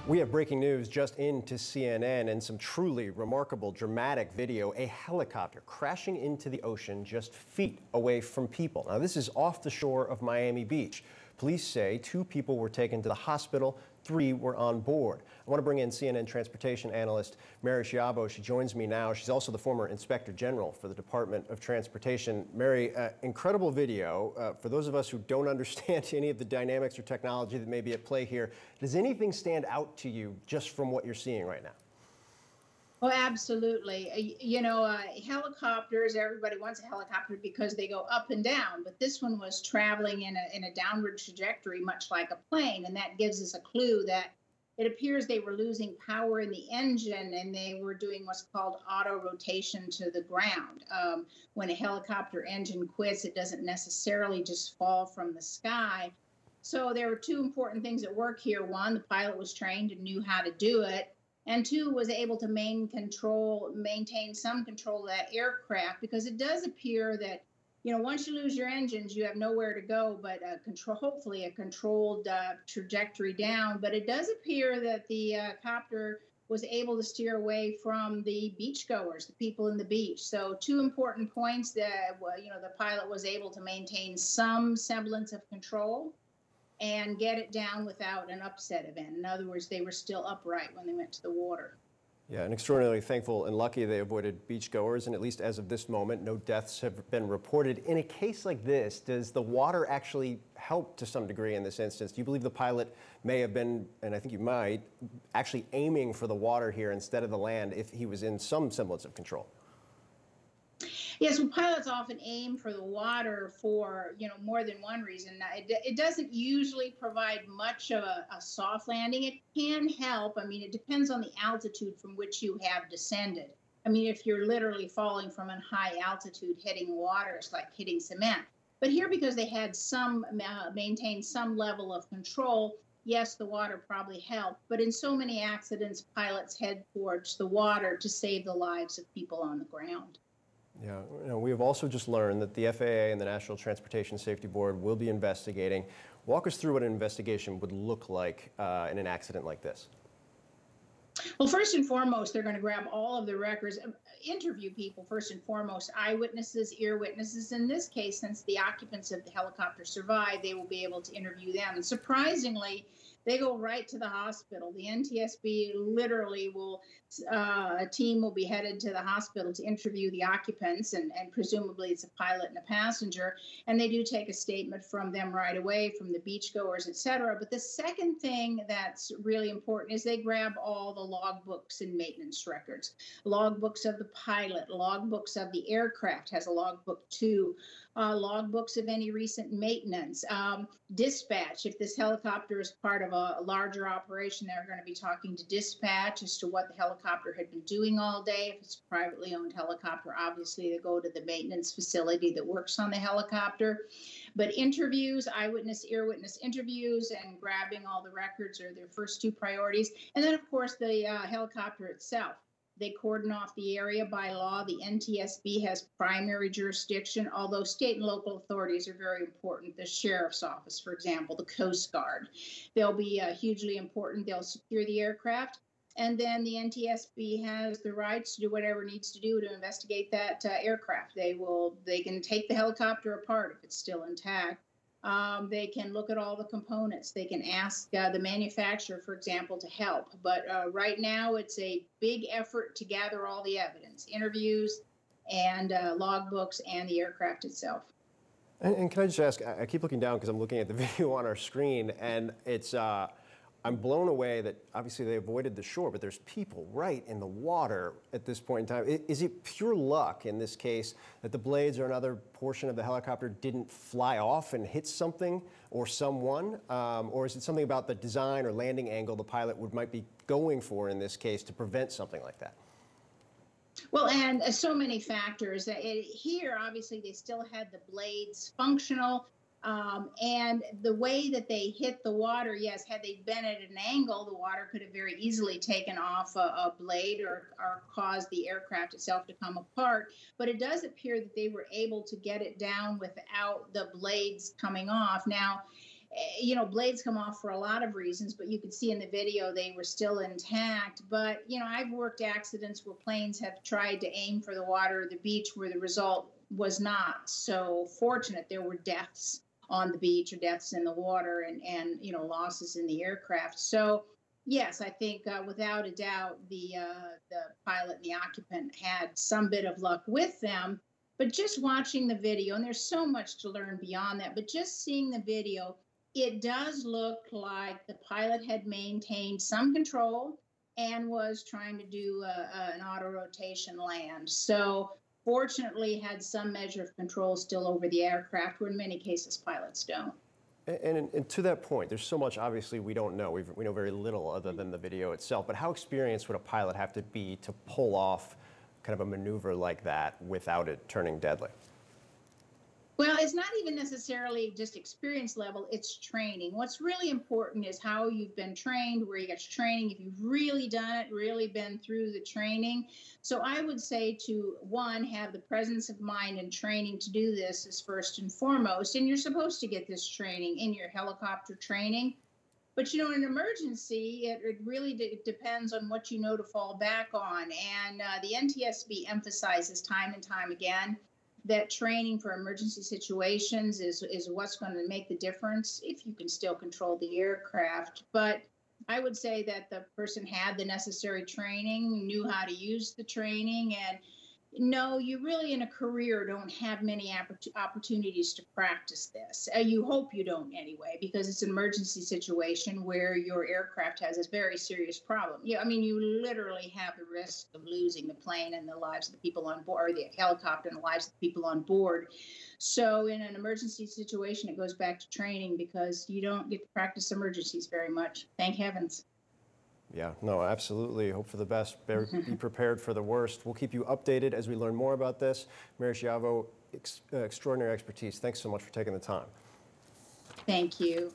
We have breaking news just into CNN and some truly remarkable, dramatic video. A helicopter crashing into the ocean just feet away from people. Now, this is off the shore of Miami Beach. Police say 2 people were taken to the hospital, 3 were on board. I want to bring in CNN transportation analyst Mary Schiavo. She joins me now. She's also the former Inspector General for the Department of Transportation. Mary, incredible video. For those of us who don't understand any of the dynamics or technology that may be at play here, does anything stand out to you just from what you're seeing right now? Oh, absolutely. Helicopters, everybody wants a helicopter because they go up and down, but this one was traveling in a downward trajectory, much like a plane. And that gives us a clue that it appears they were losing power in the engine and they were doing what's called auto rotation to the ground. When a helicopter engine quits, it doesn't necessarily just fall from the sky. So there were 2 important things at work here. One, the pilot was trained and knew how to do it. And 2, was able to maintain some control of that aircraft, because it does appear that, once you lose your engines, you have nowhere to go but hopefully a controlled trajectory down. But it does appear that the copter was able to steer away from the beachgoers, the people in the beach. So 2 important points that, the pilot was able to maintain some semblance of control and get it down without an upset event. In other words, they were still upright when they went to the water. Yeah, and extraordinarily thankful and lucky they avoided beachgoers, and at least as of this moment, no deaths have been reported. In a case like this, does the water actually help to some degree in this instance? Do you believe the pilot may have been, and I think you might, actually aiming for the water here instead of the land if he was in some semblance of control? Yes, well, pilots often aim for the water for, more than one reason. It doesn't usually provide much of a soft landing. It can help. I mean, it depends on the altitude from which you have descended. I mean, if you're literally falling from a high altitude, hitting water, it's like hitting cement. But here, because they had maintained some level of control, yes, the water probably helped. But in so many accidents, pilots head towards the water to save the lives of people on the ground. Yeah, we have also just learned that the FAA and the National Transportation Safety Board will be investigating. Walk us through what an investigation would look like in an accident like this. Well, first and foremost, they're going to grab all of the records, interview people first and foremost, eyewitnesses, ear witnesses. In this case, since the occupants of the helicopter survived, they will be able to interview them. And surprisingly, they go right to the hospital. The NTSB literally a team will be headed to the hospital to interview the occupants, and presumably it's a pilot and a passenger. And they do take a statement from them right away, from the beachgoers, et cetera. But the second thing that's really important is they grab all the logbooks and maintenance records, logbooks of the pilot, logbooks of the aircraft has a logbook too, logbooks of any recent maintenance, dispatch. If this helicopter is part of a larger operation, they're going to be talking to dispatch as to what the helicopter had been doing all day. If it's a privately owned helicopter, obviously they go to the maintenance facility that works on the helicopter. But interviews, eyewitness, ear witness interviews, and grabbing all the records are their first 2 priorities. And then, of course, the helicopter itself. They cordon off the area by law. The NTSB has primary jurisdiction, although state and local authorities are very important. The sheriff's office, for example, the Coast Guard. They'll be hugely important. They'll secure the aircraft. And then the NTSB has the rights to do whatever it needs to do to investigate that aircraft. They can take the helicopter apart if it's still intact. They can look at all the components. They can ask the manufacturer, for example, to help. But right now, it's a big effort to gather all the evidence, interviews and logbooks and the aircraft itself. And can I just ask, I keep looking down because I'm looking at the video on our screen, and it's I'm blown away that obviously they avoided the shore, but there's people right in the water at this point in time. Is it pure luck in this case that the blades or another portion of the helicopter didn't fly off and hit something or someone? Or is it something about the design or landing angle the pilot might be going for in this case to prevent something like that? Well, and so many factors. Here, obviously, they still had the blades functional. And the way that they hit the water, yes, had they been at an angle, the water could have very easily taken off a blade or caused the aircraft itself to come apart. But it does appear that they were able to get it down without the blades coming off. Now, Blades come off for a lot of reasons, but you could see in the video they were still intact. But, I've worked accidents where planes have tried to aim for the water or the beach where the result was not so fortunate. There were deaths on the beach or deaths in the water and losses in the aircraft. So, yes, I think without a doubt the pilot and the occupant had some bit of luck with them. But just watching the video, and there's so much to learn beyond that, but just seeing the video, it does look like the pilot had maintained some control and was trying to do an auto rotation land. So fortunately had some measure of control still over the aircraft, where in many cases pilots don't. And to that point, there's so much obviously we don't know. We know very little other than the video itself. But how experienced would a pilot have to be to pull off kind of a maneuver like that without it turning deadly? Well, it's not even necessarily just experience level, it's training. What's really important is how you've been trained, where you got your training, if you've really done it, really been through the training. So I would say to one, have the presence of mind and training to do this is first and foremost. And you're supposed to get this training in your helicopter training. But in an emergency, it really depends on what you know to fall back on. And the NTSB emphasizes time and time again that training for emergency situations is what's going to make the difference if you can still control the aircraft. But I would say that the person had the necessary training, knew how to use the training, and no, you really in a career don't have many opportunities to practice this. You hope you don't anyway, because it's an emergency situation where your aircraft has a very serious problem. Yeah, I mean, you literally have the risk of losing the plane and the lives of the people on board, or the helicopter and the lives of the people on board. So in an emergency situation, it goes back to training because you don't get to practice emergencies very much. Thank heavens. Yeah, no, absolutely. Hope for the best. Be prepared for the worst. We'll keep you updated as we learn more about this. Mary Schiavo, extraordinary expertise. Thanks so much for taking the time. Thank you.